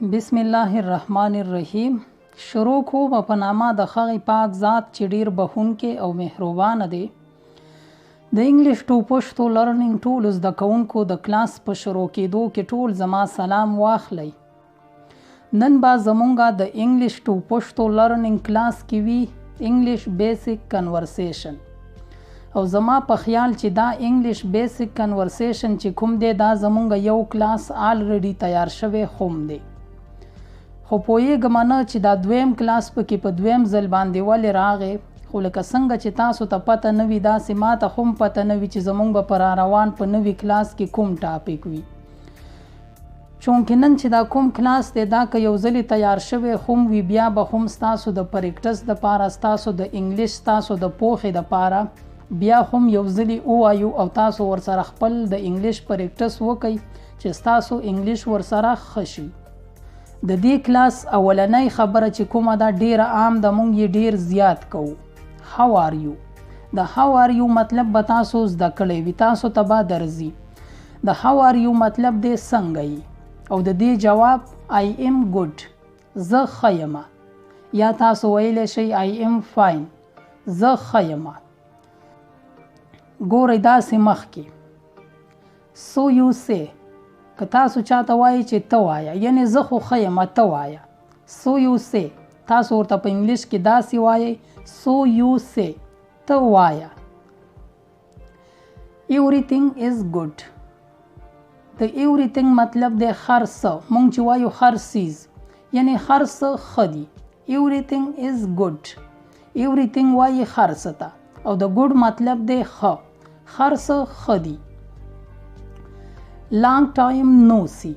بسم الله الرحمن الرحیم. شروع کوم په نامه د هغه پاک ذات چې ډیر بخښونکی او مهربان دی. د انګلش ټو پښتو لرنینګ ټولز د کوونکو د کلاس په شروع کېدو کې ټول زما سلام واخلئ. نن به زمونګ د انګلش ټو پښتو لرنینګ کلاس کې وي انګلش بیسیک کنورسیشن. او زما په خیال چې دا انګلش بیسیک کنورسیشن چې کوم دی دا زمونږ یو کلاس آلریډي تیار شوی خوم دی. خو پوهیږم نه چې دا دویم کلاس پکې په دویم ځل باندې ولې راغی. خو لکه څنګه چې تاسو ته پته نه وي داسې ما ته هم پته نه وي چې زمونږ به په راروان په نوي کلاس کې کوم ټاپک وي. چونکې نن چې دا کوم کلاس دی دا که یو ځلې تیار شوی هم وي بیا به هم ستاسو د پریکټس دپاره ستاسو د انګلیش ستاسو د پوهې دپاره بیا هم یو ځلې ووایو او تاسو ورسره خپل د انګلیش پریکټس وکئ چې ستاسو انګلیش ورسره ښه شي. د دې کلاس اولنۍ خبره چې کومه ده ډیره عام ده، مونږ یې ډیر زیات کوو. هاو آر یو. د هاو آر یو مطلب به تاسو زده کړی وي، تاسو ته به درځي. د هاو آر یو مطلب دی څنګه یې، او د دې جواب آی ایم ګډ، زه ښه یمه. یا تاسو ویلی شئ آی ایم فاین، زه ښه یمه. ګورئ داسې مخکې سو یو سی که تاسو چاته وایي چې ته وایه، یعنی زه خو ښه یمه ته وایه. سو یو سی تاسو ورته په انګلیش کې داسې وایئ سو یو سی، ته وایه. ایوریثینګ از ګډ. د ایوریثینګ مطلب دی هر څه، مونږ چې وایو هر څیز، یعنی هر څه ښه دي. ایوریثینګ از ګډ. ایوریثینګ وایي هر څه ته، او د ګډ مطلب دی ښه، هر څه ښه دي. لانګ ټایم نو سی،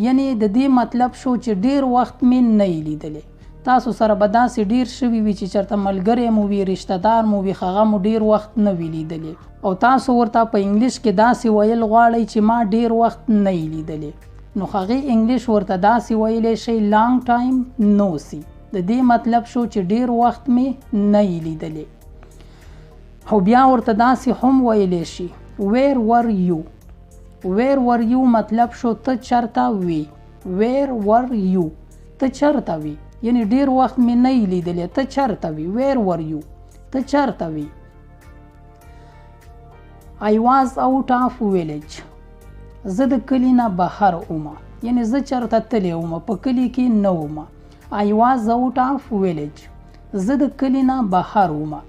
یعنی د دې مطلب شو چې ډیر وخت مې نه لیدلی. تاسو سره به داسې ډیر شوي وي چې چېرته ملګری مو وي، رشته دار مو وي، هغه مو ډیر وخت نه وي لیدلی، او تاسو ورته په انګلیش کې داسې ویل غواړئ چې ما ډیر وخت نه لیدلی، نو هغې انګلیش ورته داسې ویلی شئ لانګ ټایم نو سی. د دې مطلب شو چې ډیر وخت مې نه لیدلی. او بیا ورته داسې هم ویلی شي ویر ور یو. ویر ور یو مطلب شو ته چرته وي. ویر ور یو، ته چرته وي، یعنی ډیر وخت مې نه لیدلی، ته چرته وي. ویر ور یو، ته چرته وي. I was out of village. زه د کلي نه بهر ومه، یعنی زه چرته تللی ومه، په کلي کې نه ومه. I was out of village. زه د کلي نه بهر ومه.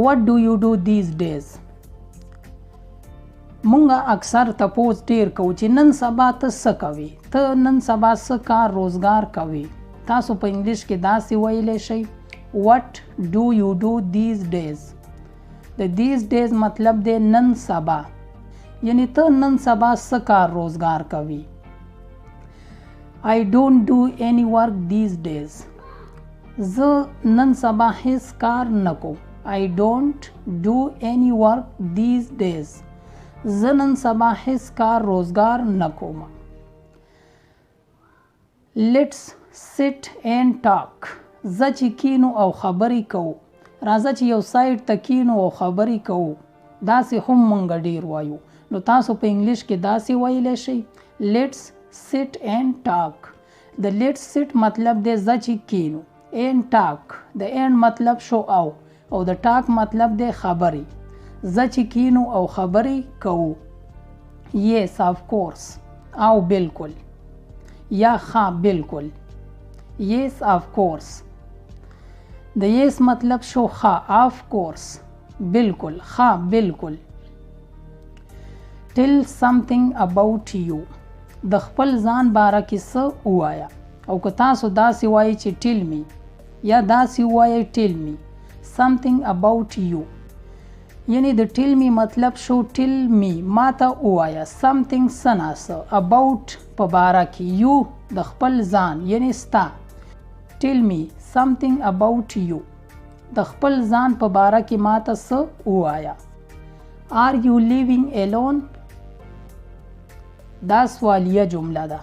What do you do these days? مونږ اکثر تپوس ډیر کوو چې نن سبا ته څه کوي، ته نن سبا څه کار روزګار کوي. تاسو په انګلیش کې داسې ویلی شئ what do you do these days. د these days مطلب دی نن سبا، یعنی ته نن سبا څه کار روزګار کوي. I don't do any work these days. زه نن سبا هیڅ کار نه کوم. I don't do any work these days. زه نن سبا هیڅ کار روزګار نه کوم. لیټس سیټ اینډ ټاک. زه چې کینو او خبرې کوو، راځه چې یو سایډ ته کینو او خبرې کوو. داسې هم مونږ ډیر وایو، نو تاسو په انګلیش کې داسې ویلی شئ لیټس سیټ اینډ ټاک. د لیټس سیټ مطلب دی زه چې کینو، اینډ ټاک د اینډ مطلب شو او د ټاک مطلب دی خبرې. زه چې کینو او خبرې کوو. یس آف کورس، او بالکل، یا ښه بالکل. یس آف کورس د یس مطلب شو ښه، آف کورس بالکل، ښه بالکل. ټیل سمثینګ اباؤټ یو. د خپل ځان باره کې څه ووایه، او که تاسو داسې وایئ چې ټیل می، یا داسې ووایئ ټیل می سمثینګ اباؤټ یو. یعنی د ټیل می مطلب شو ټیل می، ما ته ووایه، سمثینګ څه ناڅه، اباؤټ په باره کې، یو د خپل ځان یعنی ستا. ټیل می سمثینګ اباؤټ یو، د خپل ځان په باره کې ما ته څه ووایه. آر یو لیوینګ الون. دا سوالیه جمله ده.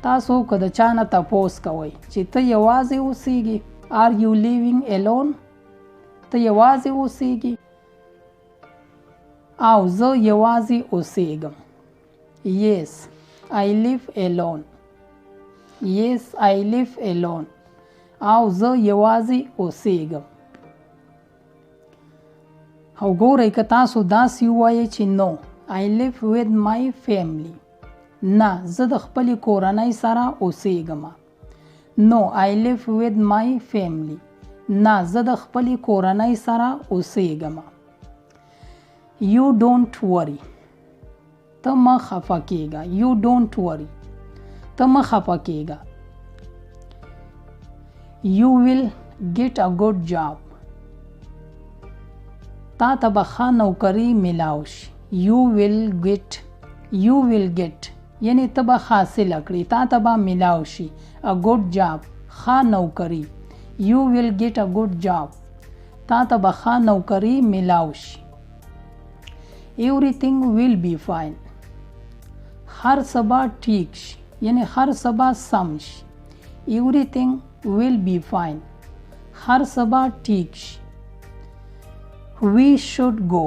تاسو که د چا نه تپوس کوئ چې ته یوازې اوسیږي، آر یو لیوینګ الون، ته یوازې اوسیږي، او زه یوازې اوسیږم. Yes, I live alone. Yes, I live alone. او زه یوازې اوسېږم. او ګورئ که تاسو داسې ووایئ چې نو I live with my family. نه زه د خپلې کورنۍ سره اوسېږم. No, I live with my family. نه زه د خپلې کورنۍ سره اوسېږم. You don't worry. ته مه خفه کېږه. You don't worry. ته مه خفه کېږه. You will get a good job. تا ته به ښه نوکري میلاو شي. You will get یعنی ته به حاصله کړې. تا ته به میلاو شي. A good job. ښه نوکري. You will get a good job. تا ته به ښه نوکري میلاو شي. Everything will be fine. هر څه به ټیک شي. یعنی هر څه به سم شي. Everything will be fine. هر څه به ټیک شي. We should go.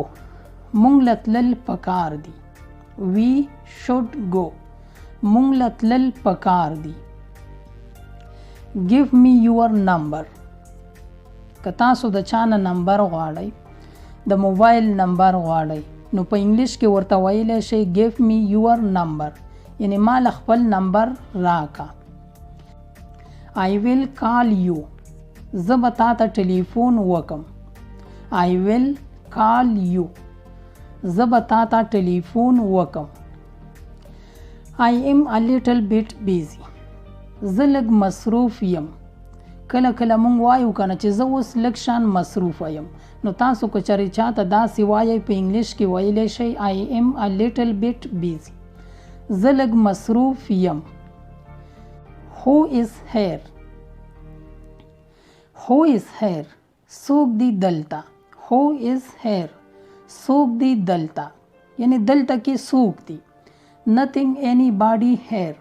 مونږ له تلل پکار دي. We should go. مونږ له تلل پکار دي. Give me your number. که تاسو د چا نه نمبر غواړئ د موبایل نمبر غواړئ نو په انګلیش کې ورته ویلی شئ give me your number یعنی ما له خپل نمبر راکا. I will call you. زه به تا ته ټلیفون وکم. I will call you. زه به تا ته ټلیفون وکم. I am a little bit busy. زه لږ مصروف یم. کله کله مونږ وایو کنه چې زه اوس لږ شان مصروف یم نو تاسو که چېرې چاته داسې وایئ په انګلیش کې ویلی شئ I am a little bit busy. زه لږ مصروف یم. Who is here? Who is here? څوک دی دلته. Who is here? څوک دی دلته یعنی دلته کې څوک دی. Nothing anybody here.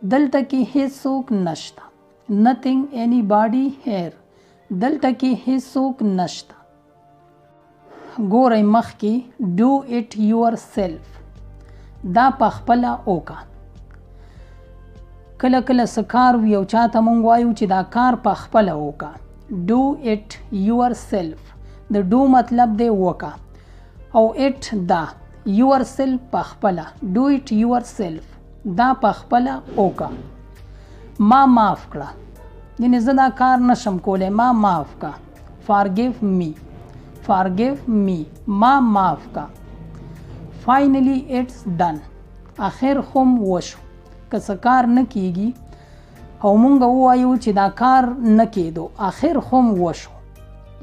دلته کې هیڅوک نشته. Nothing anybody here. دلته کې هیڅوک نشته. ګورئ مخکې do it yourself. دا پخپله وکړه. کله کله څه کار وي او چاته مونږ وایو چې دا کار پخپله وکړه. do it yourself. د do مطلب دی وکړه او it دا yourself پخپله. do it yourself. دا پخپله وکړه. ما معاف کړه یعنی زه دا کار نشم کولی. ما معاف کړه. forgive me. forgive me. ما معاف کړه. finally it's done. اخر خو وشو. که څه کار نه کیږي او مونږ ووایو چې دا کار نه کېدو اخر خو وشو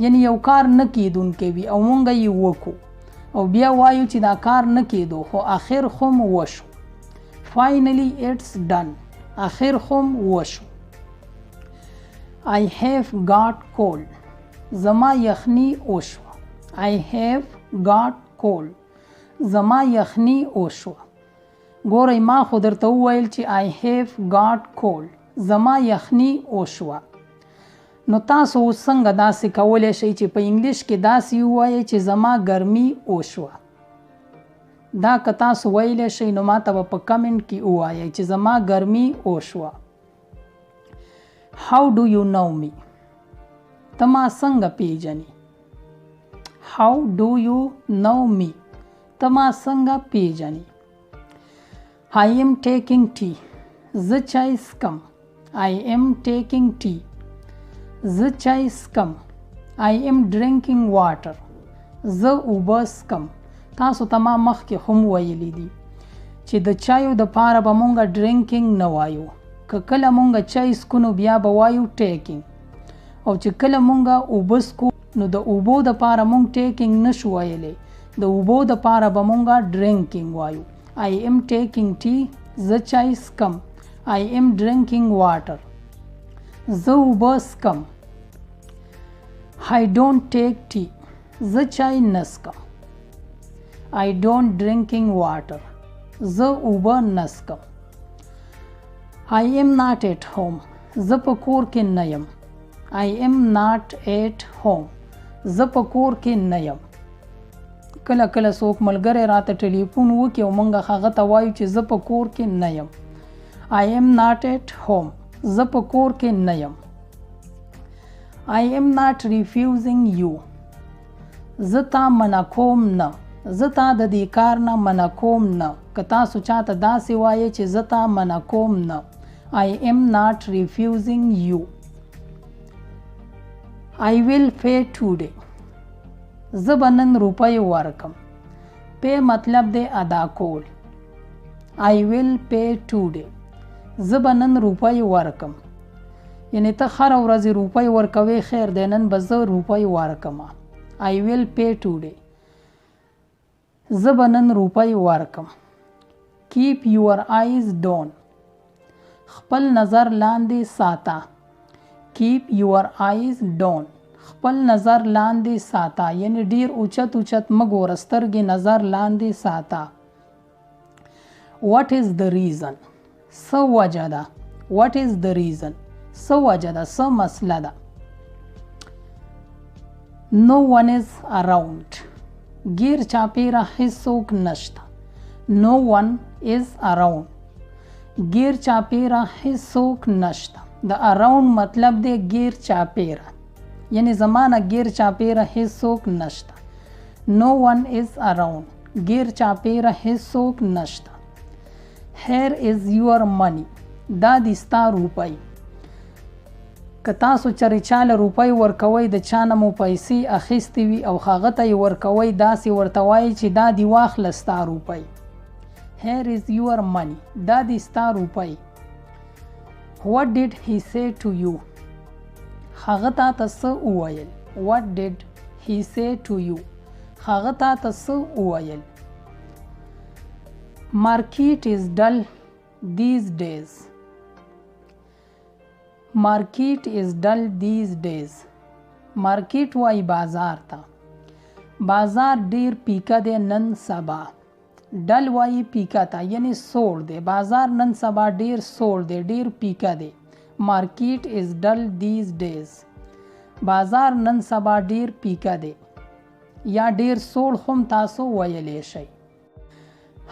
یعنی یو کار نه کېدونکی وي او مونږ یې وکړو او بیا وایو چې دا کار نه کېدو خو اخر خو وشو. finally it's done. اخر خو وشو. I have got cold. زما یخني وشو. I have got cold. زما یخني وشو. ګورئ ما خو درته وویل چې I have got cold. زما یخني وشو. نو تاسو اوس څنګه داسې کولی شئ چې په انګلیش کې داسې ووایئ چې زما ګرمي وشوه. دا که تاسو ویلی شئ نو ما ته به په کمنټ کې ووایئ چې زما ګرمي وشوه. How do you know me? ته ما څنګه پیژنې. How do you know me? ته ما څنګه پیژنې. I am taking tea. زه چای څکم. I am taking tea. زه چای څکم. I am drinking water. زه اوبه څکم. تاسو ته ما مخکې هم ویلي دي چې د چایو دپاره به مونږ ډرینکینګ نه وایو. که کله مونږ چای څکو نو بیا به وایو ټیکینګ او چې کله مونږ اوبه څکو نو د اوبو دپاره مونږ ټیکینګ نشو ویلی. د اوبو دپاره به مونږ ډرینکینګ وایو. I am taking tea. زه چای څکم. I am drinking water. زه اوبه څکم. I don't take tea. زه چای نه څکم. I don't drinking water. زه اوبه نه څکم. I am not at home. زه په کور کې نه یم. I am not at home. زه په کور کې نه یم. کله کله څوک ملګری راته ټلیفون وکړي او موږ هغه ته وایو چې زه په کور کې نه یم. I am not at home. زه په کور کې نه یم. I am not refusing you. زه تا منع کوم نه. زه تا د دې کار نه منع کوم نه. که تاسو چاته داسې وایئ چې زه تا منع کوم نه. I am not refusing you. I will pay today. زه به نن روپۍ ورکم. پے مطلب دی ادا کول. I will pay today. زه به نن روپۍ ورکم. یعنی ته هره ورځ روپۍ ورکوې خیر دی نن به زه روپۍ ورکم. I will pay today. زه به نن روپۍ ورکم. Keep your eyes down. خپل نظر لاندې ساته. Keep your eyes down. خپل نظر لاندې ساته یعنی ډیر اوچت اوچت مګوره سترګې نظر لاندې ساته. What is the reason? څه وجه ده. What is the reason? څه وجه ده څه مسله ده. No one is around. غیر چاپیره هیڅوک نشته. No one is around. غیر چاپیره هیڅوک نشته. د around مطلب دی غیر چاپیره یعنی زمانه غیر چاپیره هیڅوک نشته. No one is around. غیر چاپیره هیڅوک نشته. Here is your money. دا دې ستا روپۍ. که تاسو چېرې چاله روپۍ ورکوئ د چا نه مو پیسې اخیستې وي او هغه ته یې ورکوئ داسې ورته وایئ چې دا دې واخله ستا روپۍ. Here is your money. دا دې ستا روپۍ. What did he say to you? هغه تا ته څه وویل. What did he say to you? هغه تا ته څه وویل. Market is dull these days. Market is dull these days. Market وای بازار ته. بازار ډیر پیکه دی نن سبا. ډل وای پیکه ته یعنی سوړ دی. بازار نن سبا ډیر سوړ دی ډیر پیکه دی. Market is dull these days. بازار نن سبا ډیر پیکه دی یا ډیر سوړ هم تاسو ویلی شئ.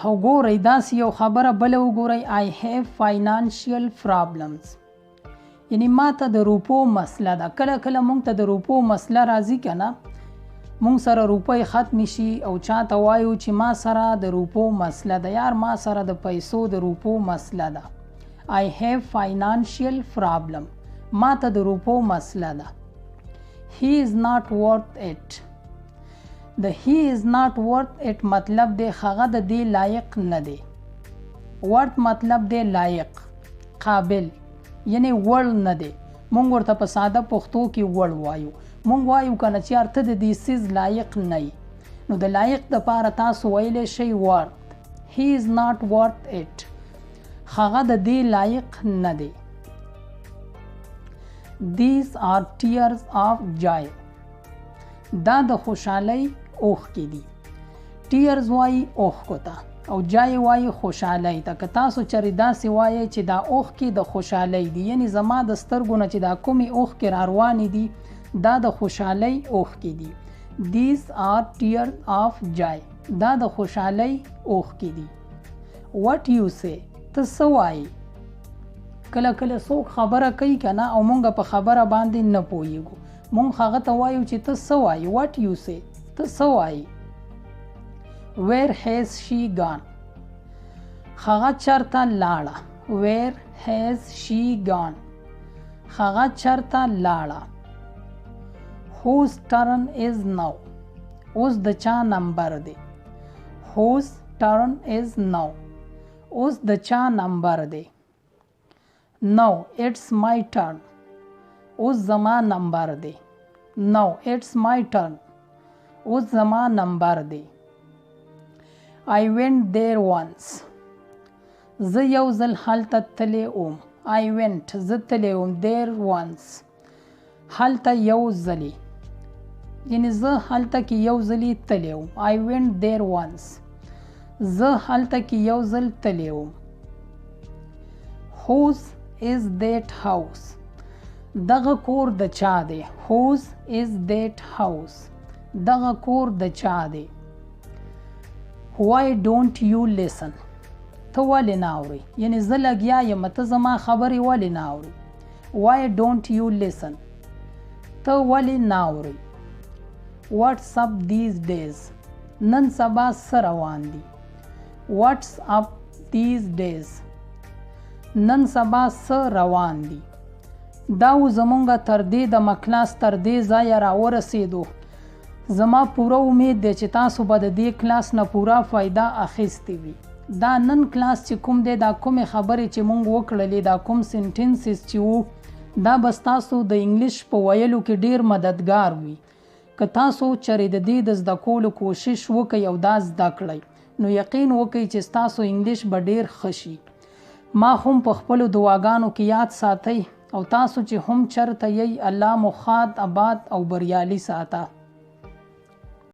او ګورئ داسې یو خبره بله وګورئ. I have financial problems. یعنی ما ته د روپو مسله ده. کله کله مونږ ته د روپو مسله راځي که نه مونږ سره روپۍ ختمې شي او چاته وایو چې ما سره د روپو مسله ده. یار ما سره د پیسو د روپو مسله ده. I have financial problem. ما ته د روپو مسله ده. He is not worth it. د he is not worth it مطلب دی هغه د دې لایق نه دی. worth مطلب دی لایق قابل یعنی وړ نه دی. مونږ ورته په ساده پښتو کې وړ وایو. مونږ وایو که نه چې یار ته د دې څیز لایق نه یې نو د لایق دپاره تاسو ویلی شئ worth. He is not worth it. هغه د دې لایق نه دی. These are tears of joy. دا د خوشحالۍ اوښکې دي. tears وایي اوښکو ته او joy وایي خوشحالۍ ته. که تاسو چېرې داسې وایئ چې دا اوښکې د خوشحالۍ دي یعنی زما د سترګو نه چې دا کومې اوښکې را روانې دي دا د خوشحالۍ اوښکې دي. These are tears of joy. دا د خوشحالۍ اوښکې دي. What you say. ته څه وایي. کله کله څوک خبره کوي که نه او مونږ په خبره باندې نه پوهیږو مونږ هغه ته وایو چې ته څه وایي. What you say. ته څه وایي. Where has she gone. هغه چرته لاړه. Where has she gone. هغه چرته لاړه. Whose turn is now. اوس د چا نمبر دی. Whose turn is now. اوس د چا نمبر دی. Now it's my turn. اوس زما نمبر دی. Now it's my turn. اوس زما نمبر دی. I went there once. زه یو ځل هلته تللی وم. I went زه تللی وم there once. هلته یو ځلې یعنی زه هلته کې یو ځلې تللی وم. I went there once. زه هلته کې یو ځل تللی وم. Whose is that house. دغه کور د چا دی. Whose is that house. دغه کور د چا دی. why don't you listen ته ولې نه اورې یعنی زه لګیا یم ته زما خبرې ولې نه اورې why don't you listen ته ولې نه اورې what's up these days نن سبا څه روان دي what's up these days نن سبا څه روان دي دا و زمونږ تر دې د مکلاس تر دې ځایه راورسېدو زما پوره امید دی چې تاسو به د دې کلاس نه پوره فایده اخیستې وي دا نن کلاس چې کوم دی دا کومې خبرې چې مونږ وکړلې دا کوم سینټنسز چې وو دا به ستاسو د انګلیش په ویلو کې ډیر مددګار وي که تاسو چېرې د دې د زده کولو کوشش وکئ او دا زده کړئ نو یقین وکئ چې ستاسو انګلیش به ډیر ښه شي ما هم په خپلو دعاګانو کې یاد ساتئ او تاسو چې هم چرته یئ الله مو ښاد آباد او بریالي ساته